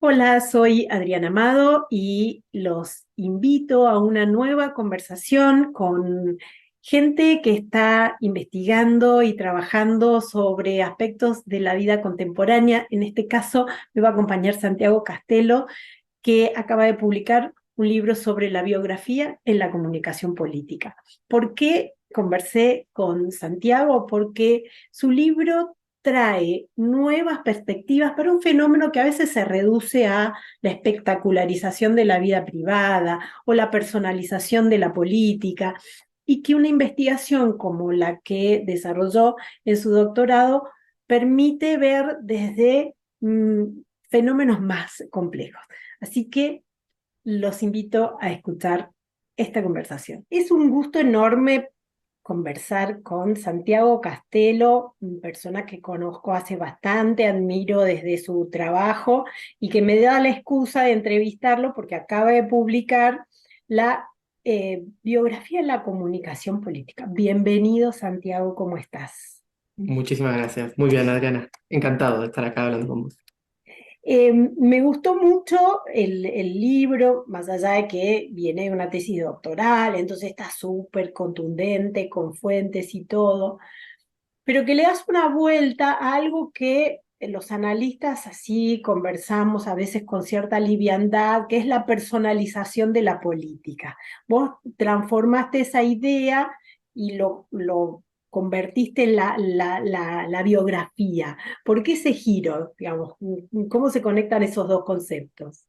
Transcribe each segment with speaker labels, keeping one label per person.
Speaker 1: Hola, soy Adriana Amado y los invito a una nueva conversación con gente que está investigando y trabajando sobre aspectos de la vida contemporánea. En este caso me va a acompañar Santiago Castelo, que acaba de publicar un libro sobre la biografía en la comunicación política. ¿Por qué conversé con Santiago? Porque su libro trae nuevas perspectivas para un fenómeno que a veces se reduce a la espectacularización de la vida privada o la personalización de la política, y que una investigación como la que desarrolló en su doctorado permite ver desde fenómenos más complejos. Así que los invito a escuchar esta conversación. Es un gusto enorme conversar con Santiago Castelo, una persona que conozco hace bastante, admiro desde su trabajo y que me da la excusa de entrevistarlo porque acaba de publicar la biografía de la comunicación política. Bienvenido, Santiago, ¿cómo estás?
Speaker 2: Muchísimas gracias. Muy bien, Adriana. Encantado de estar acá hablando con vos.
Speaker 1: Me gustó mucho el libro, más allá de que viene de una tesis doctoral, entonces está súper contundente, con fuentes y todo, pero que le das una vuelta a algo que los analistas así conversamos a veces con cierta liviandad, que es la personalización de la política. Vos transformaste esa idea y lo convertiste en la biografía. ¿Por qué ese giro, digamos? ¿Cómo se conectan esos dos conceptos?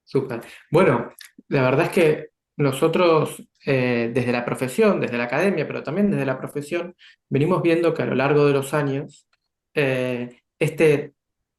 Speaker 2: Súper. Bueno, la verdad es que nosotros, desde la profesión, desde la academia, pero también desde la profesión, venimos viendo que a lo largo de los años, este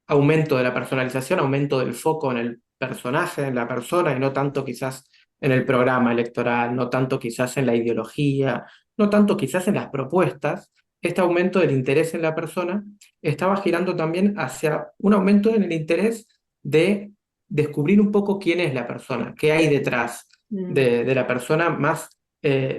Speaker 2: aumento de la personalización, aumento del foco en el personaje, en la persona, y no tanto quizás en el programa electoral, no tanto quizás en la ideología, no tanto quizás en las propuestas, este aumento del interés en la persona estaba girando también hacia un aumento en el interés de descubrir un poco quién es la persona, qué hay detrás
Speaker 1: Mm.
Speaker 2: de la persona, más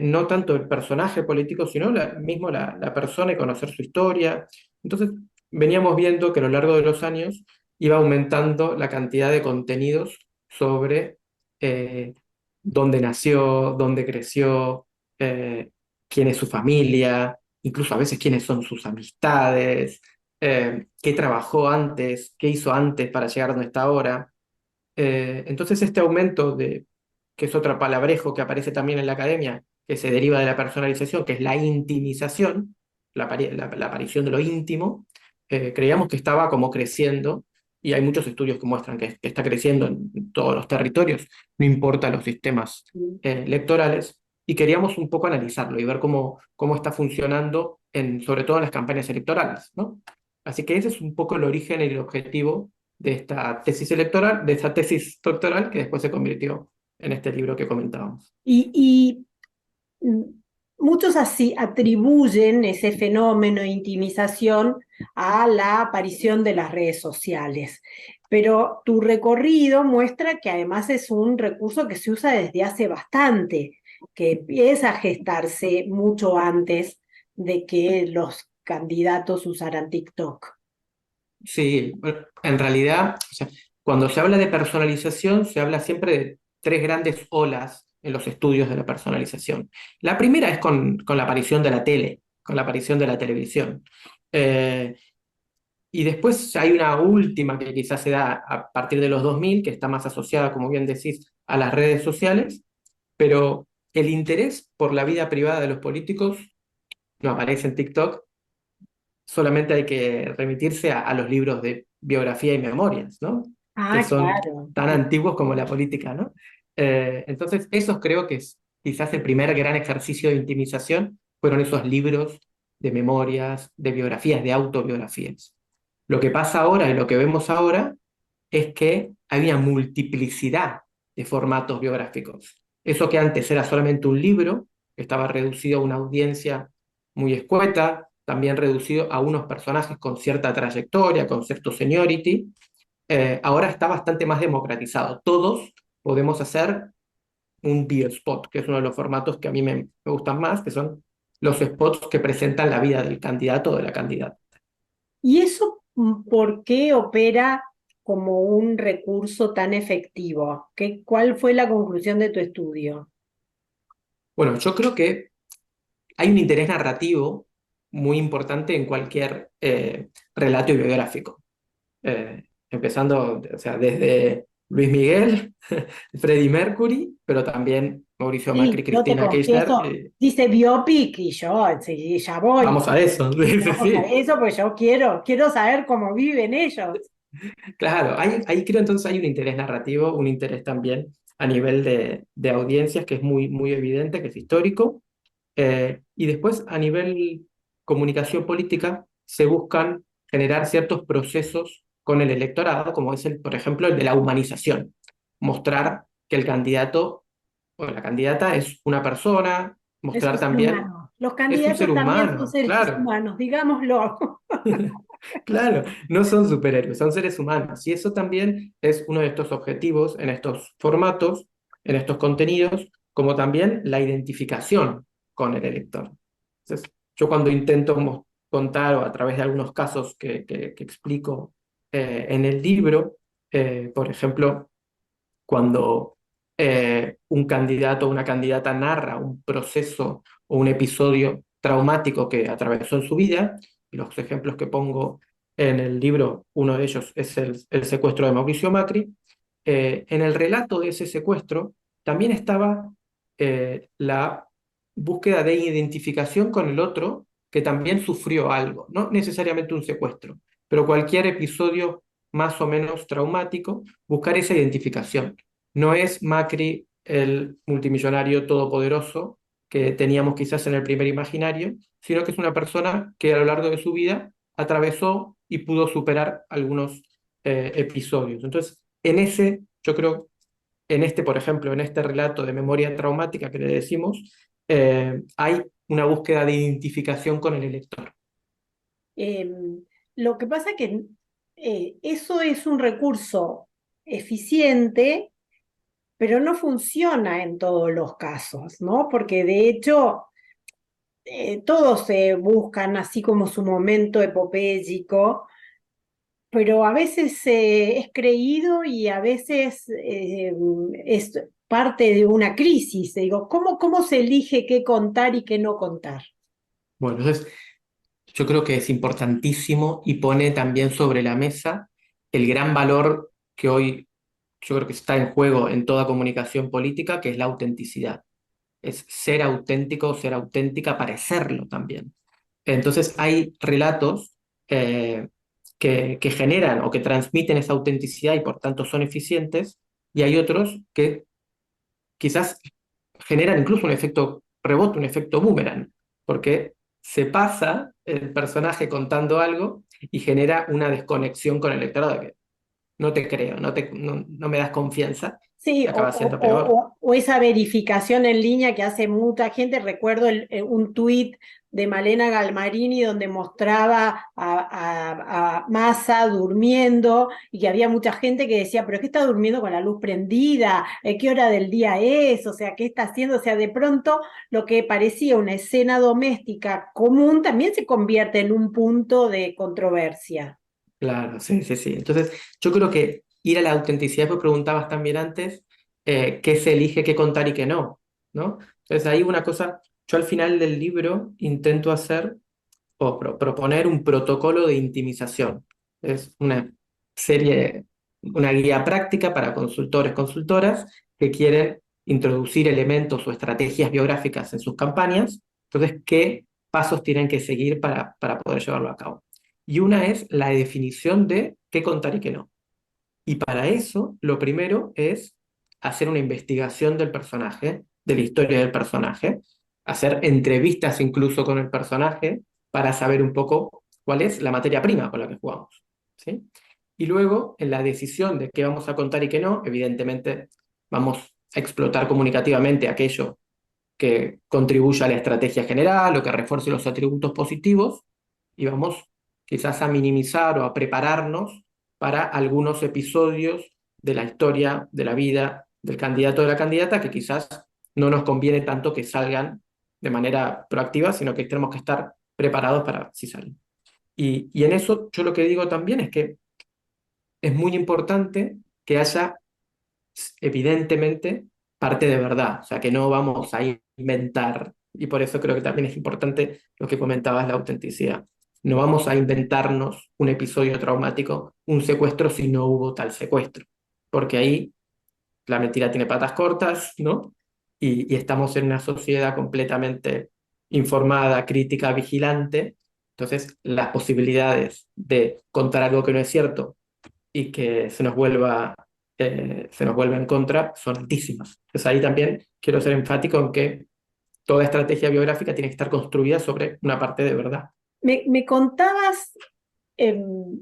Speaker 2: no tanto el personaje político, sino mismo la persona y conocer su historia. Entonces, veníamos viendo que a lo largo de los años iba aumentando la cantidad de contenidos sobre eh, dónde nació, dónde creció, quién es su familia, incluso a veces quiénes son sus amistades, qué trabajó antes, qué hizo antes para llegar a donde está ahora. Entonces este aumento de, que es otro palabrejo que aparece también en la academia, que se deriva de la personalización, que es la intimización, la aparición de lo íntimo, creíamos que estaba como creciendo, y hay muchos estudios que muestran que está creciendo en todos los territorios, no importa los sistemas electorales, y queríamos un poco analizarlo y ver cómo está funcionando, sobre todo en las campañas electorales, ¿no? Así que ese es un poco el origen y el objetivo de esta tesis electoral, de esta tesis doctoral que después se convirtió en este libro que comentábamos.
Speaker 1: Y muchos así atribuyen ese fenómeno de intimización a la aparición de las redes sociales, pero tu recorrido muestra que además es un recurso que se usa desde hace bastante, que empieza a gestarse mucho antes de que los candidatos usaran TikTok.
Speaker 2: Sí, bueno, en realidad, o sea, cuando se habla de personalización, se habla siempre de tres grandes olas en los estudios de la personalización. La primera es con la aparición de la tele, con la aparición de la televisión. Eh, y después hay una última que quizás se da a partir de los 2000, que está más asociada, como bien decís, a las redes sociales, pero el interés por la vida privada de los políticos no aparece en TikTok, solamente hay que remitirse a los libros de biografía y memorias, ¿no? Que
Speaker 1: Ah,
Speaker 2: son
Speaker 1: claro.
Speaker 2: tan antiguos como la política, ¿no? Entonces, esos creo que es quizás el primer gran ejercicio de intimización, fueron esos libros de memorias, de biografías, de autobiografías. Lo que pasa ahora y lo que vemos ahora es que hay una multiplicidad de formatos biográficos. Eso que antes era solamente un libro, que estaba reducido a una audiencia muy escueta, también reducido a unos personajes con cierta trayectoria, con cierto seniority, ahora está bastante más democratizado. Todos podemos hacer un biospot, que es uno de los formatos que a mí me gustan más, que son los spots que presentan la vida del candidato o de la candidata.
Speaker 1: ¿Y eso por qué opera? como un recurso tan efectivo? ¿Cuál fue la conclusión de tu estudio?
Speaker 2: Bueno, yo creo que hay un interés narrativo muy importante en cualquier relato biográfico. Empezando, o sea, desde Luis Miguel, Freddie Mercury, pero también Mauricio Macri,
Speaker 1: Sí, yo te
Speaker 2: Cristina Kirchner.
Speaker 1: confieso, dice biopic y yo sí, ya voy,
Speaker 2: Vamos a eso, sí, sí,
Speaker 1: vamos a
Speaker 2: sí.
Speaker 1: eso, porque yo quiero saber cómo viven ellos.
Speaker 2: Claro, ahí creo entonces hay un interés narrativo, un interés también a nivel de audiencias que es muy, muy evidente, que es histórico. Y después, a nivel comunicación política, se buscan generar ciertos procesos con el electorado, como es, por ejemplo, el de la humanización. Mostrar que el candidato o la candidata es una persona,
Speaker 1: Es un
Speaker 2: mostrar
Speaker 1: ser
Speaker 2: también
Speaker 1: humano. Los
Speaker 2: es un ser
Speaker 1: candidatos también son
Speaker 2: humano,
Speaker 1: seres
Speaker 2: claro.
Speaker 1: humanos, digámoslo.
Speaker 2: Claro, no son superhéroes, son seres humanos. Y eso también es uno de estos objetivos en estos formatos, en estos contenidos, como también la identificación con el elector. Entonces, yo cuando intento contar o a través de algunos casos que explico en el libro, por ejemplo, cuando un candidato o una candidata narra un proceso o un episodio traumático que atravesó en su vida, y los ejemplos que pongo en el libro, uno de ellos es el secuestro de Mauricio Macri. En el relato de ese secuestro también estaba la búsqueda de identificación con el otro que también sufrió algo, no necesariamente un secuestro, pero cualquier episodio más o menos traumático, buscar esa identificación. No es Macri el multimillonario todopoderoso que teníamos quizás en el primer imaginario, sino que es una persona que a lo largo de su vida atravesó y pudo superar algunos episodios. Entonces, yo creo, por ejemplo, en este relato de memoria traumática que le decimos, hay una búsqueda de identificación con el elector.
Speaker 1: Lo que pasa que eso es un recurso eficiente, pero no funciona en todos los casos, ¿no? Porque de hecho todos buscan así como su momento epopéyico, pero a veces es creído y a veces es parte de una crisis. Digo, ¿cómo se elige qué contar y qué no contar?
Speaker 2: Bueno, entonces yo creo que es importantísimo y pone también sobre la mesa el gran valor que hoy yo creo que está en juego en toda comunicación política, que es la autenticidad. Es ser auténtico, ser auténtica, parecerlo también. Entonces hay relatos que generan o que transmiten esa autenticidad y por tanto son eficientes, y hay otros que quizás generan incluso un efecto rebote, un efecto boomerang, porque se pasa el personaje contando algo y genera una desconexión con el electorado, de que no te creo, no me das confianza,
Speaker 1: Sí,
Speaker 2: acaba siendo peor.
Speaker 1: o esa verificación en línea que hace mucha gente. Recuerdo un tuit de Malena Galmarini donde mostraba a Massa durmiendo y que había mucha gente que decía, pero ¿qué está durmiendo con la luz prendida? ¿Qué hora del día es? O sea, ¿qué está haciendo? O sea, de pronto lo que parecía una escena doméstica común también se convierte en un punto de controversia.
Speaker 2: Claro, sí, sí, sí. Entonces, yo creo que ir a la autenticidad, pues preguntabas también antes, qué se elige, qué contar y qué no, ¿no? Entonces, ahí una cosa, yo al final del libro intento hacer o proponer un protocolo de intimización. Es una serie, una guía práctica para consultores, consultoras que quieren introducir elementos o estrategias biográficas en sus campañas. Entonces, ¿qué pasos tienen que seguir para poder llevarlo a cabo? Y una es la definición de qué contar y qué no. Y para eso, lo primero es hacer una investigación del personaje, de la historia del personaje, hacer entrevistas incluso con el personaje para saber un poco cuál es la materia prima con la que jugamos, ¿sí? Y luego, en la decisión de qué vamos a contar y qué no, evidentemente vamos a explotar comunicativamente aquello que contribuya a la estrategia general o que refuerce los atributos positivos y vamos quizás a minimizar o a prepararnos para algunos episodios de la historia, de la vida del candidato o de la candidata que quizás no nos conviene tanto que salgan de manera proactiva, sino que tenemos que estar preparados para si salen. Y en eso yo lo que digo también es que es muy importante que haya, evidentemente, parte de verdad, o sea, que no vamos a inventar, y por eso creo que también es importante lo que comentabas, la autenticidad. No vamos a inventarnos un episodio traumático, un secuestro, si no hubo tal secuestro, porque ahí la mentira tiene patas cortas, ¿no? Y estamos en una sociedad completamente informada, crítica, vigilante, entonces las posibilidades de contar algo que no es cierto y que se nos vuelva en contra son altísimas. Entonces ahí también quiero ser enfático en que toda estrategia biográfica tiene que estar construida sobre una parte de verdad.
Speaker 1: Me contabas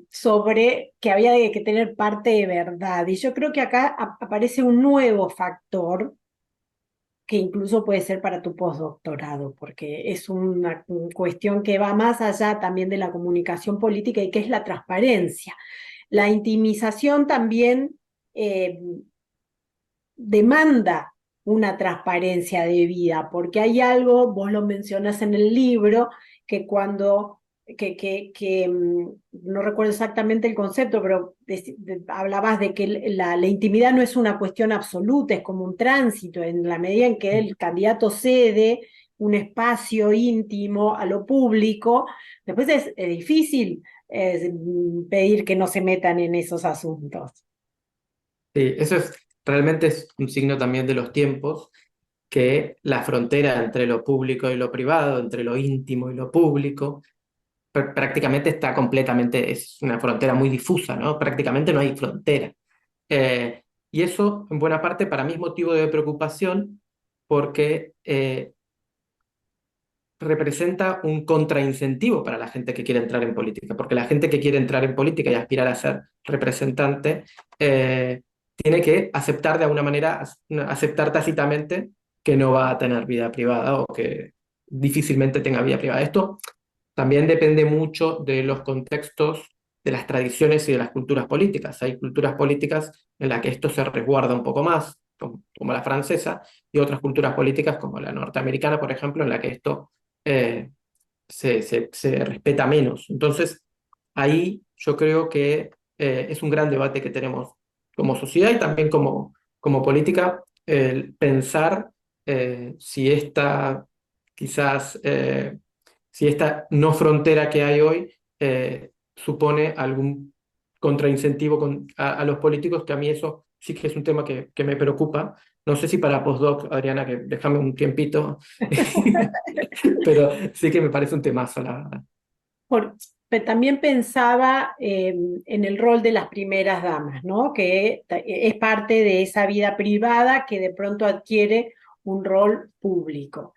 Speaker 1: sobre que había que tener parte de verdad, y yo creo que acá aparece un nuevo factor que incluso puede ser para tu postdoctorado, porque es una cuestión que va más allá también de la comunicación política y que es la transparencia. La intimización también eh, demanda una transparencia de vida, porque hay algo, vos lo mencionas en el libro, que cuando, no recuerdo exactamente el concepto, pero hablabas de que la intimidad no es una cuestión absoluta, es como un tránsito, en la medida en que el candidato cede un espacio íntimo a lo público, después es difícil pedir que no se metan en esos asuntos.
Speaker 2: Sí, eso es, realmente es un signo también de los tiempos, que la frontera entre lo público y lo privado, entre lo íntimo y lo público, prácticamente está completamente, es una frontera muy difusa, ¿no? Prácticamente no hay frontera. Y eso, en buena parte, para mí es motivo de preocupación porque representa un contraincentivo para la gente que quiere entrar en política, porque la gente que quiere entrar en política y aspirar a ser representante tiene que aceptar de alguna manera, aceptar tácitamente que no va a tener vida privada o que difícilmente tenga vida privada. Esto también depende mucho de los contextos, de las tradiciones y de las culturas políticas. Hay culturas políticas en las que esto se resguarda un poco más, como la francesa, y otras culturas políticas como la norteamericana, por ejemplo, en la que esto eh, se respeta menos. Entonces, ahí yo creo que es un gran debate que tenemos como sociedad y también como política, el pensar si esta quizás si esta no frontera que hay hoy supone algún contraincentivo a los políticos, que a mí eso sí que es un tema que me preocupa. No sé si para postdoc, Adriana, que déjame un tiempito, pero sí que me parece un temazo, la verdad.
Speaker 1: Por- También pensaba en el rol de las primeras damas, ¿no? Que es parte de esa vida privada que de pronto adquiere un rol público.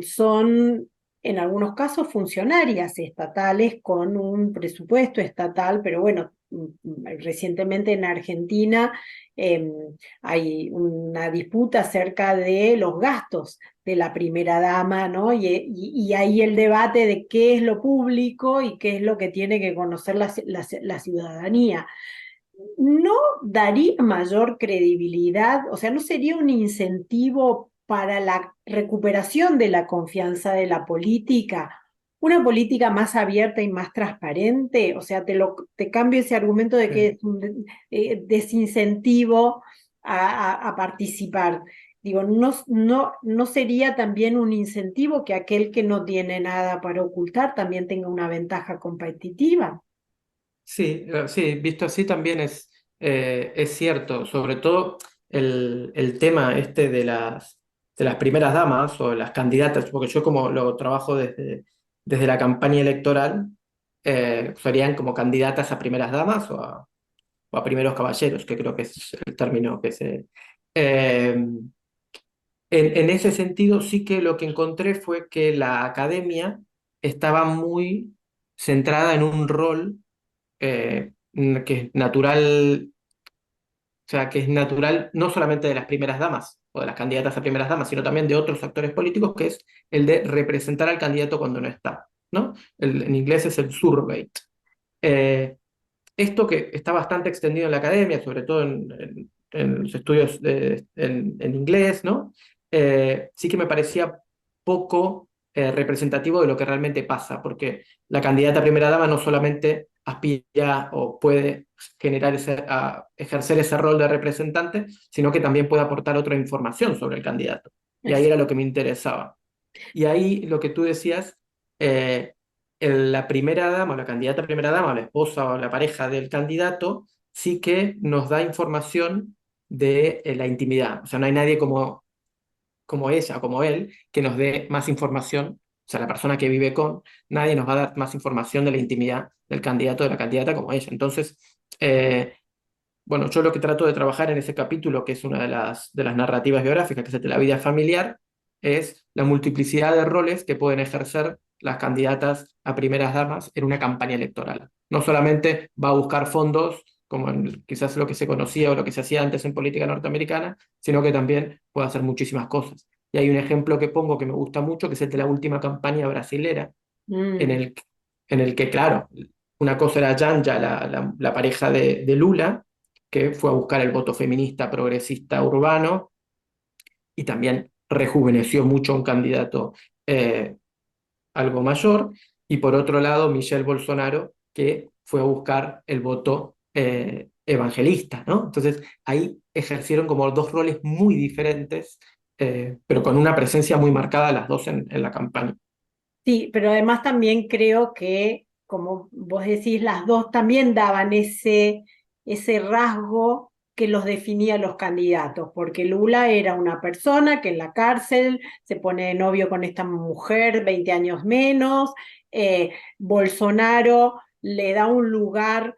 Speaker 1: Son en algunos casos funcionarias estatales con un presupuesto estatal, pero bueno, recientemente en Argentina eh, hay una disputa acerca de los gastos de la primera dama, ¿no? Y ahí el debate de qué es lo público y qué es lo que tiene que conocer la ciudadanía. ¿No daría mayor credibilidad? O sea, ¿no sería un incentivo para la recuperación de la confianza de la política? Una política más abierta y más transparente. O sea, te cambio ese argumento de que
Speaker 2: Sí.
Speaker 1: es un desincentivo a participar. Digo, ¿no sería también un incentivo que aquel que no tiene nada para ocultar también tenga una ventaja competitiva?
Speaker 2: Sí, sí, visto así también es cierto, sobre todo el tema este de las primeras damas o las candidatas, porque yo como lo trabajo desde la campaña electoral, serían como candidatas a primeras damas o a primeros caballeros, que creo que es el término que se... eh, en ese sentido, sí que lo que encontré fue que la academia estaba muy centrada en un rol que es natural, o sea, que es natural no solamente de las primeras damas o de las candidatas a primeras damas, sino también de otros actores políticos, que es el de representar al candidato cuando no está, ¿no? En inglés es el surrogate. Eh, Esto que está bastante extendido en la academia, sobre todo en los estudios en inglés, ¿no? Sí que me parecía poco representativo de lo que realmente pasa, porque la candidata a primera dama no solamente aspira o puede ejercer ese rol de representante, sino que también puede aportar otra información sobre el candidato. Y ahí era lo que me interesaba. Y ahí lo que tú decías, eh, la primera dama, o la candidata primera dama, o la esposa o la pareja del candidato, sí que nos da información de la intimidad. O sea, no hay nadie como ella o como él que nos dé más información. O sea, la persona que vive con, nadie nos va a dar más información de la intimidad del candidato o de la candidata como ella. Entonces, eh, bueno, yo lo que trato de trabajar en ese capítulo, que es una de las narrativas biográficas, que es el de la vida familiar, es la multiplicidad de roles que pueden ejercer las candidatas a primeras damas en una campaña electoral. No solamente va a buscar fondos, como quizás lo que se conocía o lo que se hacía antes en política norteamericana, sino que también puede hacer muchísimas cosas. Y hay un ejemplo que pongo que me gusta mucho, que es el de la última campaña brasilera, en
Speaker 1: Mm.
Speaker 2: el, en el que, claro, una cosa era Janja, la pareja de Lula, que fue a buscar el voto feminista progresista urbano y también rejuveneció mucho a un candidato eh, algo mayor, y por otro lado Michelle Bolsonaro, que fue a buscar el voto evangelista, ¿no? Entonces ahí ejercieron como dos roles muy diferentes, pero con una presencia muy marcada las dos en la campaña.
Speaker 1: Sí, pero además también creo que, como vos decís, las dos también daban ese rasgo que los definía a los candidatos, porque Lula era una persona que en la cárcel se pone de novio con esta mujer 20 años menos, Bolsonaro le da un lugar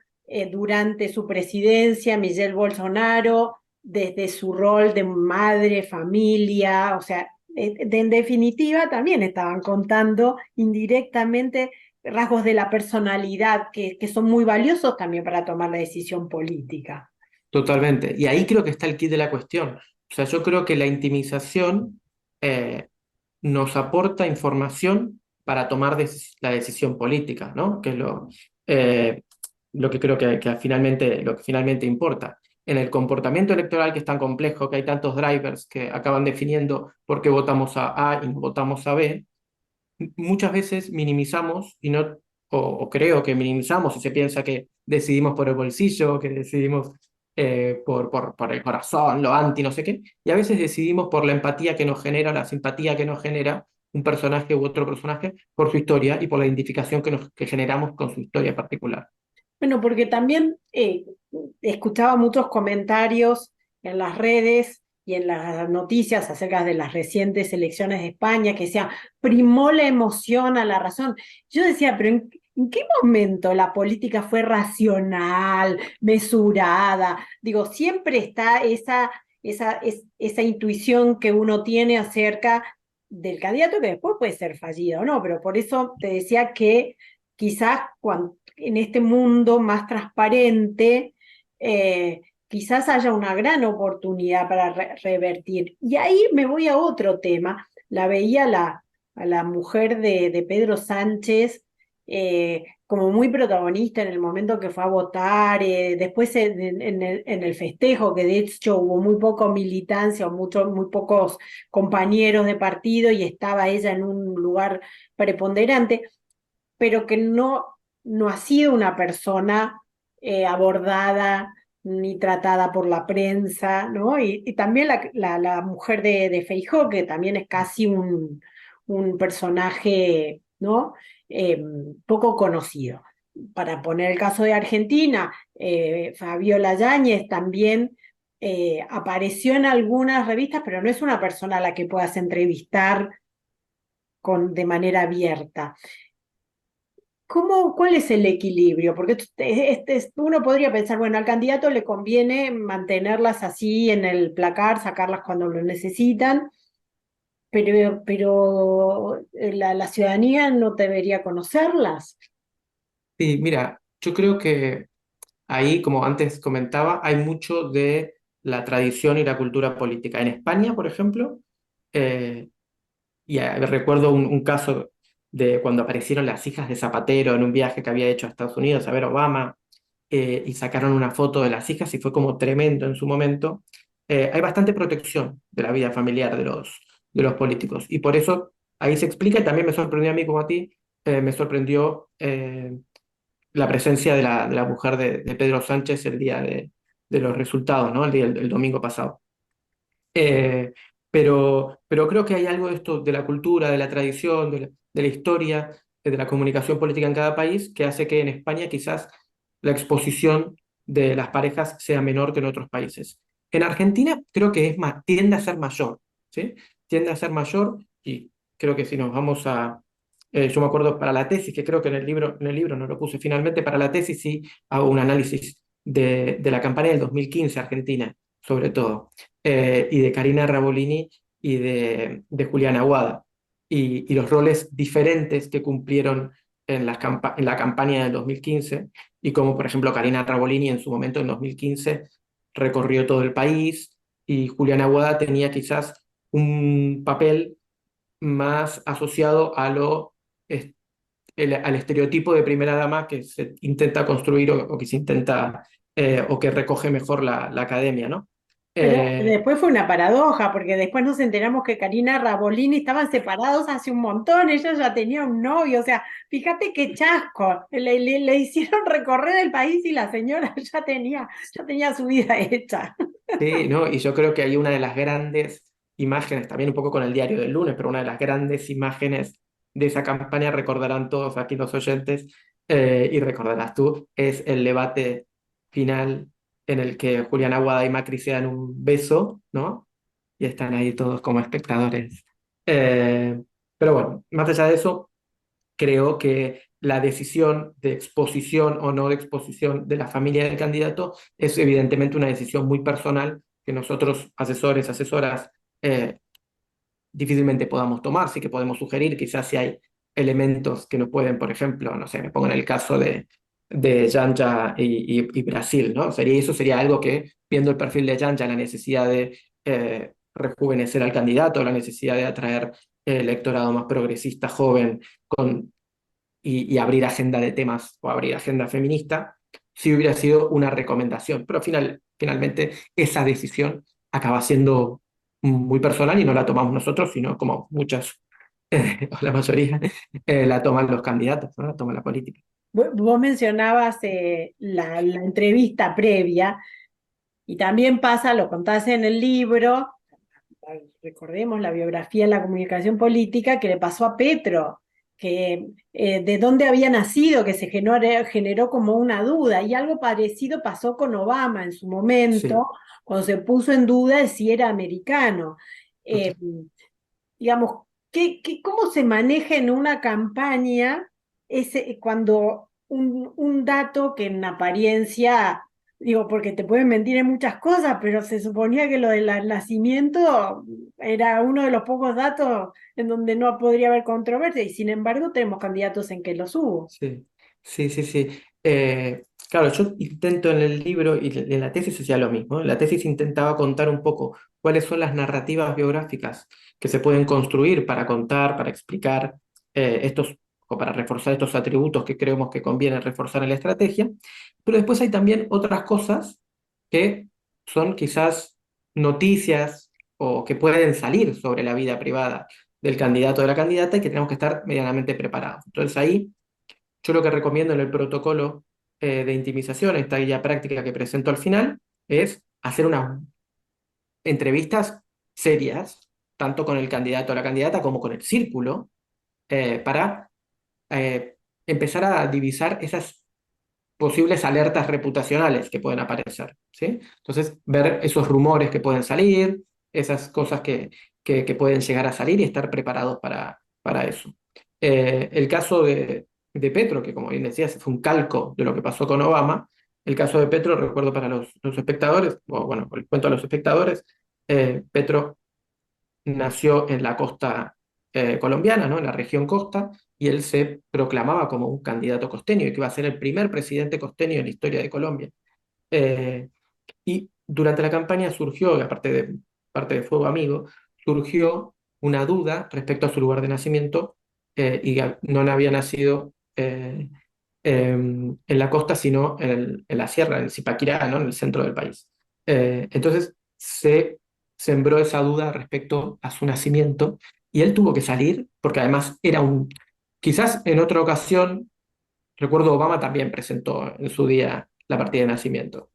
Speaker 1: durante su presidencia, Miguel Bolsonaro, desde su rol de madre, familia, o sea, en definitiva, también estaban contando indirectamente rasgos de la personalidad que son muy valiosos también para tomar la decisión política.
Speaker 2: Totalmente. Y ahí creo que está el kit de la cuestión. O sea, yo creo que la intimización eh, nos aporta información para tomar la decisión política, ¿no? Que es lo que creo lo que finalmente importa. En el comportamiento electoral, que es tan complejo, que hay tantos drivers que acaban definiendo por qué votamos a A y no votamos a B, muchas veces minimizamos y no, o creo que minimizamos y se piensa que decidimos por el bolsillo, que decidimos por el corazón, lo anti, no sé qué, y a veces decidimos por la empatía que nos genera, la simpatía que nos genera un personaje u otro personaje por su historia y por la identificación que generamos con su historia particular.
Speaker 1: Bueno, porque también escuchaba muchos comentarios en las redes y en las noticias acerca de las recientes elecciones de España que decían, primó la emoción a la razón. Yo decía, pero ¿en qué momento la política fue racional, mesurada? Digo, siempre está esa intuición que uno tiene acerca del candidato que después puede ser fallido, ¿no? Pero por eso te decía que quizás en este mundo más transparente, quizás haya una gran oportunidad para revertir. Y ahí me voy a otro tema. La veía a la mujer de Pedro Sánchez como muy protagonista en el momento que fue a votar, después en el festejo, que de hecho hubo muy poca militancia o muy pocos compañeros de partido y estaba ella en un lugar preponderante, pero que no ha sido una persona abordada ni tratada por la prensa, ¿no? Y también la mujer de Feijó, que también es casi un personaje, ¿no? Poco conocido. Para poner el caso de Argentina, Fabiola Yáñez también apareció en algunas revistas, pero no es una persona a la que puedas entrevistar de manera abierta. ¿Cuál es el equilibrio? Porque uno podría pensar, bueno, al candidato le conviene mantenerlas así en el placar, sacarlas cuando lo necesitan, pero la ciudadanía no debería conocerlas.
Speaker 2: Sí, mira, yo creo que ahí, como antes comentaba, hay mucho de la tradición y la cultura política. En España, por ejemplo, eh, y recuerdo un caso de cuando aparecieron las hijas de Zapatero en un viaje que había hecho a Estados Unidos a ver Obama, y sacaron una foto de las hijas y fue como tremendo en su momento. Hay bastante protección de la vida familiar de los políticos y por eso ahí se explica y también me sorprendió a mí como a ti, me sorprendió la presencia de la mujer de Pedro Sánchez el día de los resultados, ¿no? El domingo pasado. Eh, pero creo que hay algo de esto, de la cultura, de la tradición, de la historia, de la comunicación política en cada país, que hace que en España quizás la exposición de las parejas sea menor que en otros países. En Argentina creo que tiende a ser mayor, ¿sí? Tiende a ser mayor y creo que si nos vamos a... yo me acuerdo para la tesis, que creo que en el libro no lo puse finalmente, para la tesis sí hago un análisis de la campaña del 2015 argentina, sobre todo, y de Karina Rabolini y de Julián Aguada, y los roles diferentes que cumplieron en la campaña del 2015, y como por ejemplo Karina Rabolini en su momento en 2015 recorrió todo el país, y Julián Aguada tenía quizás un papel más asociado a al estereotipo de primera dama que se intenta construir o que se intenta o que recoge mejor la academia, ¿no?
Speaker 1: Pero
Speaker 2: Eh,
Speaker 1: después fue una paradoja, porque después nos enteramos que Karina Rabolini estaban separados hace un montón, ella ya tenía un novio, o sea, fíjate qué chasco, le hicieron recorrer el país y la señora ya tenía su vida hecha.
Speaker 2: sí, ¿no? Y yo creo que hay una de las grandes imágenes, también un poco con el diario del lunes, pero una de las grandes imágenes de esa campaña, recordarán todos aquí los oyentes, y recordarás tú, es el debate final en el que Julián Aguada y Macri se dan un beso, ¿no? Y están ahí todos como espectadores. Eh, pero bueno, más allá de eso, creo que la decisión de exposición o no de exposición de la familia del candidato es evidentemente una decisión muy personal que nosotros, asesores, asesoras, eh, difícilmente podamos tomar. Sí que podemos sugerir, quizás si hay elementos que no pueden, por ejemplo, no sé, me pongo en el caso de Janja y Brasil, ¿no? Eso sería algo que, viendo el perfil de Janja, la necesidad de rejuvenecer al candidato, la necesidad de atraer electorado más progresista, joven, con y abrir agenda de temas o abrir agenda feminista, si hubiera sido una recomendación. Pero finalmente esa decisión acaba siendo muy personal y no la tomamos nosotros, sino como muchas, o la mayoría, la toman los candidatos, ¿no? La toma la política.
Speaker 1: Vos mencionabas la entrevista previa y también pasa, lo contás en el libro, recordemos la biografía en la comunicación política que le pasó a Petro, que de dónde había nacido, que se generó como una duda, y algo parecido pasó con Obama en su momento,
Speaker 2: Sí,
Speaker 1: cuando se puso en duda de si era americano. Eh,
Speaker 2: total.
Speaker 1: digamos, cómo se maneja en una campaña cuando un dato que en apariencia, digo, porque te pueden mentir en muchas cosas, pero se suponía que lo del nacimiento era uno de los pocos datos en donde no podría haber controversia, y sin embargo tenemos candidatos en que los hubo.
Speaker 2: Sí, sí, sí, sí. Claro, yo intento en el libro y en la tesis hacía lo mismo. En la tesis intentaba contar un poco cuáles son las narrativas biográficas que se pueden construir para contar, para explicar estos o para reforzar estos atributos que creemos que conviene reforzar en la estrategia. Pero después hay también otras cosas que son quizás noticias o que pueden salir sobre la vida privada del candidato o de la candidata y que tenemos que estar medianamente preparados. Entonces ahí yo lo que recomiendo en el protocolo de intimización, esta guía práctica que presento al final, es hacer unas entrevistas serias, tanto con el candidato o la candidata como con el círculo, para eh, empezar a divisar esas posibles alertas reputacionales que pueden aparecer, ¿sí? Entonces, ver esos rumores que pueden salir, esas cosas que pueden llegar a salir y estar preparados para eso. El caso de Petro, que como bien decías, fue un calco de lo que pasó con Obama, el caso de Petro, recuerdo para los espectadores, o bueno, el cuento a los espectadores, Petro nació en la costa colombiana, ¿no? En la región costa, y él se proclamaba como un candidato costeño y que iba a ser el primer presidente costeño en la historia de Colombia. Eh, y durante la campaña surgió, parte de Fuego Amigo, surgió una duda respecto a su lugar de nacimiento y que no había nacido en la costa, sino en la sierra, en Zipaquirá, ¿no? En el centro del país. Entonces se sembró esa duda respecto a su nacimiento y él tuvo que salir, porque además era quizás en otra ocasión Recuerdo Obama también presentó en su día la partida de nacimiento.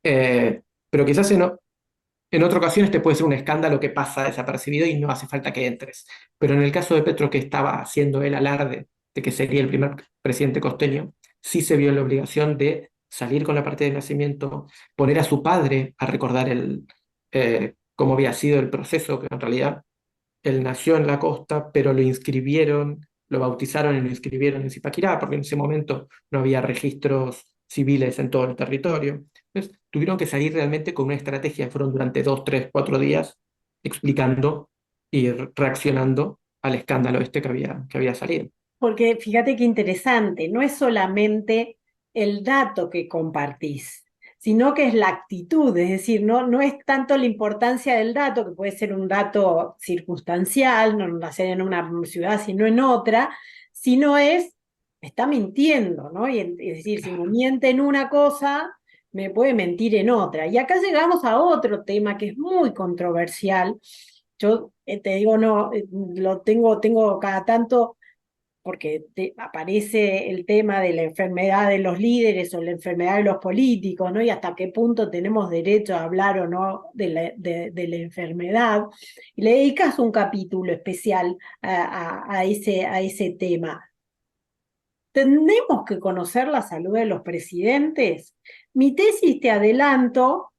Speaker 2: Pero quizás en otra ocasión este puede ser un escándalo que pasa desapercibido y no hace falta que entres. Pero en el caso de Petro, que estaba haciendo el alarde de que sería el primer presidente costeño, sí se vio en la obligación de salir con la partida de nacimiento, poner a su padre a recordar cómo había sido el proceso, que en realidad él nació en la costa, pero lo inscribieron, lo bautizaron y lo inscribieron en Zipaquirá, porque en ese momento no había registros civiles en todo el territorio. Entonces, tuvieron que salir realmente con una estrategia, fueron durante 2, 3, 4 días explicando y reaccionando al escándalo este que había salido.
Speaker 1: Porque fíjate qué interesante, no es solamente el dato que compartís, sino que es la actitud, es decir, no es tanto la importancia del dato, que puede ser un dato circunstancial, no nacer en una ciudad, sino en otra, sino me está mintiendo, ¿no? Es decir, si me miente en una cosa, me puede mentir en otra. Y acá llegamos a otro tema que es muy controversial. Yo te digo, no, tengo cada tanto porque aparece el tema de la enfermedad de los líderes o la enfermedad de los políticos, ¿no? Y hasta qué punto tenemos derecho a hablar o no de la enfermedad. Y le dedicas un capítulo especial a ese tema. ¿Tenemos que conocer la salud de los presidentes? Mi tesis, te adelanto,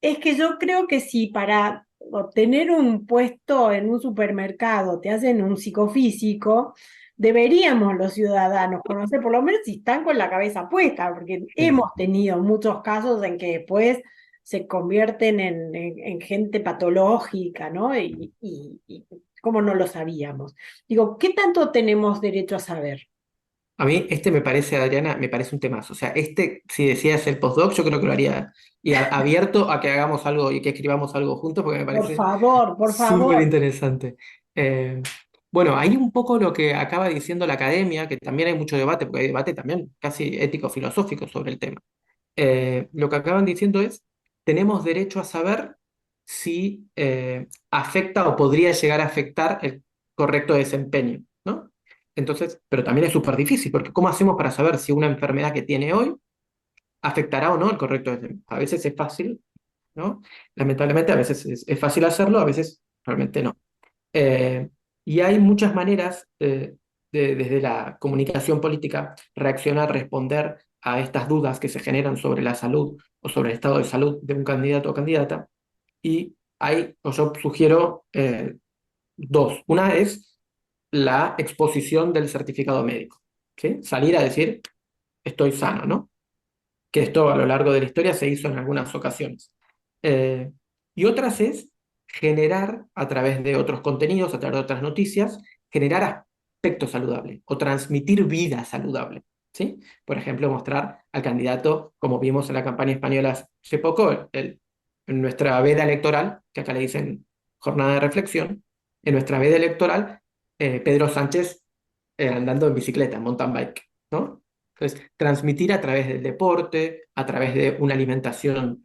Speaker 1: es que yo creo que si para obtener un puesto en un supermercado te hacen un psicofísico, deberíamos los ciudadanos conocer, por lo menos si están con la cabeza puesta, porque
Speaker 2: Sí.
Speaker 1: hemos tenido muchos casos en que después se convierten en gente patológica, ¿no? Y cómo no lo sabíamos. Digo, ¿qué tanto tenemos derecho a saber?
Speaker 2: A mí este me parece, Adriana, me parece un temazo. O sea, si decías el postdoc, yo creo que lo haría y abierto a que hagamos algo y que escribamos algo juntos, porque me
Speaker 1: Por
Speaker 2: parece
Speaker 1: favor, por
Speaker 2: súper
Speaker 1: favor.
Speaker 2: interesante. Eh, bueno, hay un poco lo que acaba diciendo la academia, que también hay mucho debate, porque hay debate también casi ético-filosófico sobre el tema. Lo que acaban diciendo es, tenemos derecho a saber si afecta o podría llegar a afectar el correcto desempeño, ¿no? Entonces, pero también es súper difícil, porque ¿cómo hacemos para saber si una enfermedad que tiene hoy afectará o no el correcto desempeño? A veces es fácil, ¿no? Lamentablemente a veces es fácil hacerlo, a veces realmente no. Eh, y hay muchas maneras desde la comunicación política reaccionar, responder a estas dudas que se generan sobre la salud o sobre el estado de salud de un candidato o candidata. Y o yo sugiero dos. Una es la exposición del certificado médico, ¿sí? Salir a decir, estoy sano, ¿no? Que esto a lo largo de la historia se hizo en algunas ocasiones. Eh, y otras es generar a través de otros contenidos, a través de otras noticias, generar aspecto saludable o transmitir vida saludable. ¿Sí? Por ejemplo, mostrar al candidato, como vimos en la campaña española hace poco, en nuestra veda electoral, que acá le dicen jornada de reflexión, en nuestra veda electoral, Pedro Sánchez andando en bicicleta, en mountain bike, ¿no? Entonces, transmitir a través del deporte, a través de una alimentación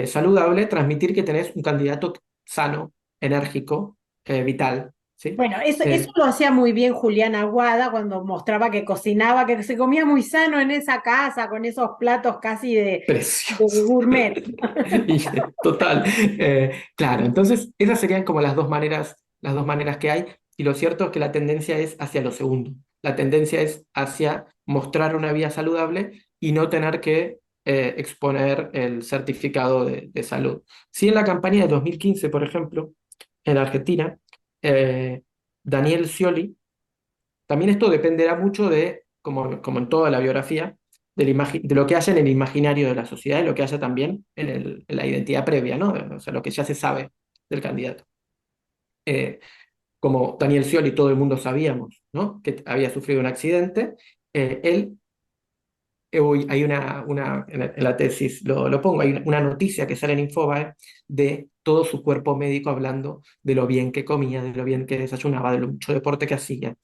Speaker 2: saludable, transmitir que tenés un candidato sano, enérgico, vital, ¿sí?
Speaker 1: Bueno, eso
Speaker 2: Eh,
Speaker 1: lo hacía muy bien Julián Aguada cuando mostraba que cocinaba, que se comía muy sano en esa casa, con esos platos casi de
Speaker 2: Precioso.
Speaker 1: gourmet.
Speaker 2: Total. Claro, entonces esas serían como las dos maneras que hay, y lo cierto es que la tendencia es hacia lo segundo. La tendencia es hacia mostrar una vida saludable y no tener que exponer el certificado de salud. Sí, en la campaña de 2015, por ejemplo, en Argentina, eh, Daniel Scioli, también esto dependerá mucho de, como en toda la biografía, de lo que haya en el imaginario de la sociedad y lo que haya también en la identidad previa, ¿no? O sea, lo que ya se sabe del candidato. Eh, como Daniel Scioli, todo el mundo sabíamos, ¿no? Que había sufrido un accidente. Él, hay en la tesis lo pongo, hay una noticia que sale en Infobae de todo su cuerpo médico hablando de lo bien que comía, de lo bien que desayunaba, de lo mucho deporte que hacía.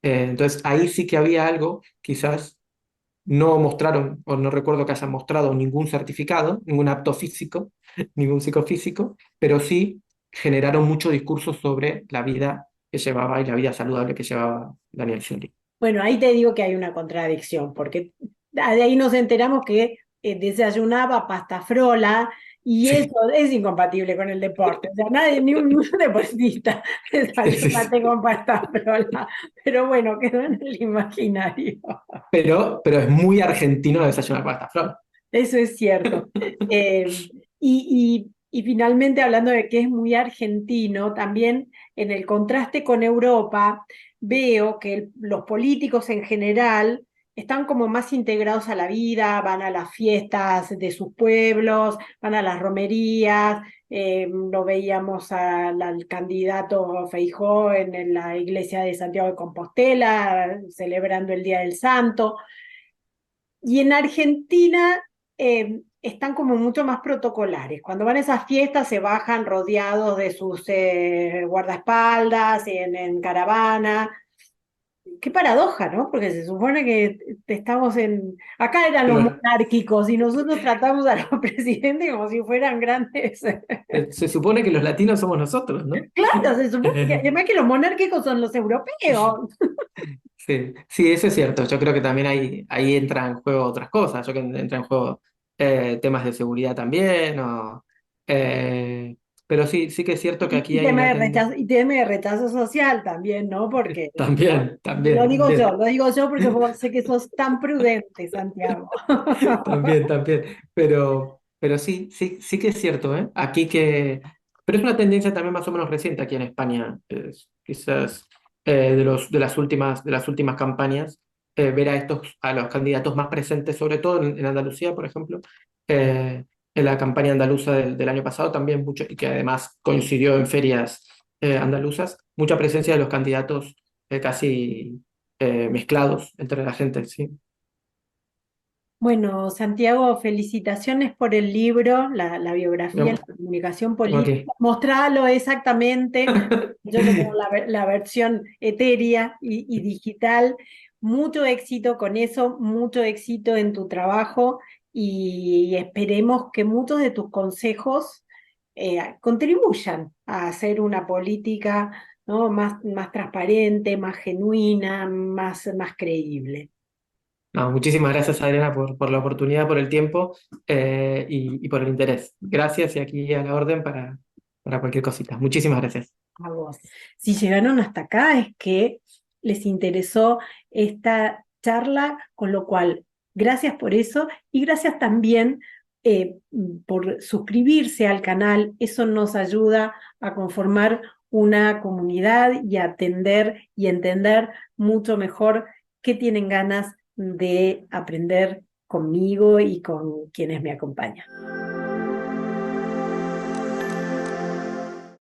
Speaker 2: Entonces ahí sí que había algo, quizás no mostraron, o no recuerdo que hayan mostrado ningún certificado, ningún apto físico, ningún psicofísico, pero sí generaron mucho discurso sobre la vida que llevaba y la vida saludable que llevaba Daniel Scioli.
Speaker 1: Bueno, ahí te digo que hay una contradicción, porque de ahí nos enteramos que desayunaba pasta frola y eso
Speaker 2: Sí,
Speaker 1: es incompatible con el deporte. O sea, nadie, ni un deportista
Speaker 2: sí, sí, sí.
Speaker 1: desayunate con pasta frola. Pero bueno, quedó en el imaginario.
Speaker 2: Pero es muy argentino desayunar pasta flor.
Speaker 1: Eso es cierto. Y finalmente, hablando de que es muy argentino, también en el contraste con Europa, veo que los políticos en general están como más integrados a la vida, van a las fiestas de sus pueblos, van a las romerías, lo veíamos al candidato Feijó en la iglesia de Santiago de Compostela, celebrando el Día del Santo. Y en Argentina están como mucho más protocolares. Cuando van a esas fiestas se bajan rodeados de sus guardaespaldas en caravana. Qué paradoja, ¿no? Porque se supone que estamos en... Acá eran los
Speaker 2: Pero
Speaker 1: monárquicos y nosotros tratamos a los presidentes como si fueran grandes.
Speaker 2: se supone que los latinos somos nosotros, ¿no?
Speaker 1: Claro, se supone que además que los monárquicos son los europeos.
Speaker 2: Sí, sí, eso es cierto. Yo creo que también ahí entra en juego otras cosas. Yo creo que entra en juego temas de seguridad también. Eh, pero sí, sí que es cierto que aquí
Speaker 1: Y
Speaker 2: hay
Speaker 1: tema
Speaker 2: una
Speaker 1: de
Speaker 2: tendencia.
Speaker 1: rechazo, y tema de rechazo social también, ¿no? Porque
Speaker 2: También, también, también.
Speaker 1: lo digo yo porque vos sé que sos tan prudente, Santiago.
Speaker 2: También, también. Pero sí, sí, sí que es cierto, ¿eh? Aquí que. Pero es una tendencia también más o menos reciente aquí en España. Quizás de las últimas campañas, ver a los candidatos más presentes, sobre todo en Andalucía, por ejemplo. En la campaña andaluza del año pasado también mucho, y que además coincidió en ferias andaluzas, mucha presencia de los candidatos casi mezclados entre la gente, sí.
Speaker 1: Bueno, Santiago, felicitaciones por el libro, la biografía,
Speaker 2: Yo
Speaker 1: la comunicación
Speaker 2: tengo
Speaker 1: política.
Speaker 2: aquí.
Speaker 1: Mostralo exactamente. Yo que tengo la versión etérea y digital. Mucho éxito con eso, mucho éxito en tu trabajo y esperemos que muchos de tus consejos contribuyan a hacer una política, ¿no? más transparente, más genuina, más creíble.
Speaker 2: No, muchísimas gracias, Adriana, por la oportunidad, por el tiempo y por el interés. Gracias y aquí a la orden para cualquier cosita. Muchísimas gracias.
Speaker 1: A vos. Si llegaron hasta acá es que les interesó esta charla, con lo cual, gracias por eso y gracias también por suscribirse al canal. Eso nos ayuda a conformar una comunidad y a atender y entender mucho mejor qué tienen ganas de aprender conmigo y con quienes me acompañan.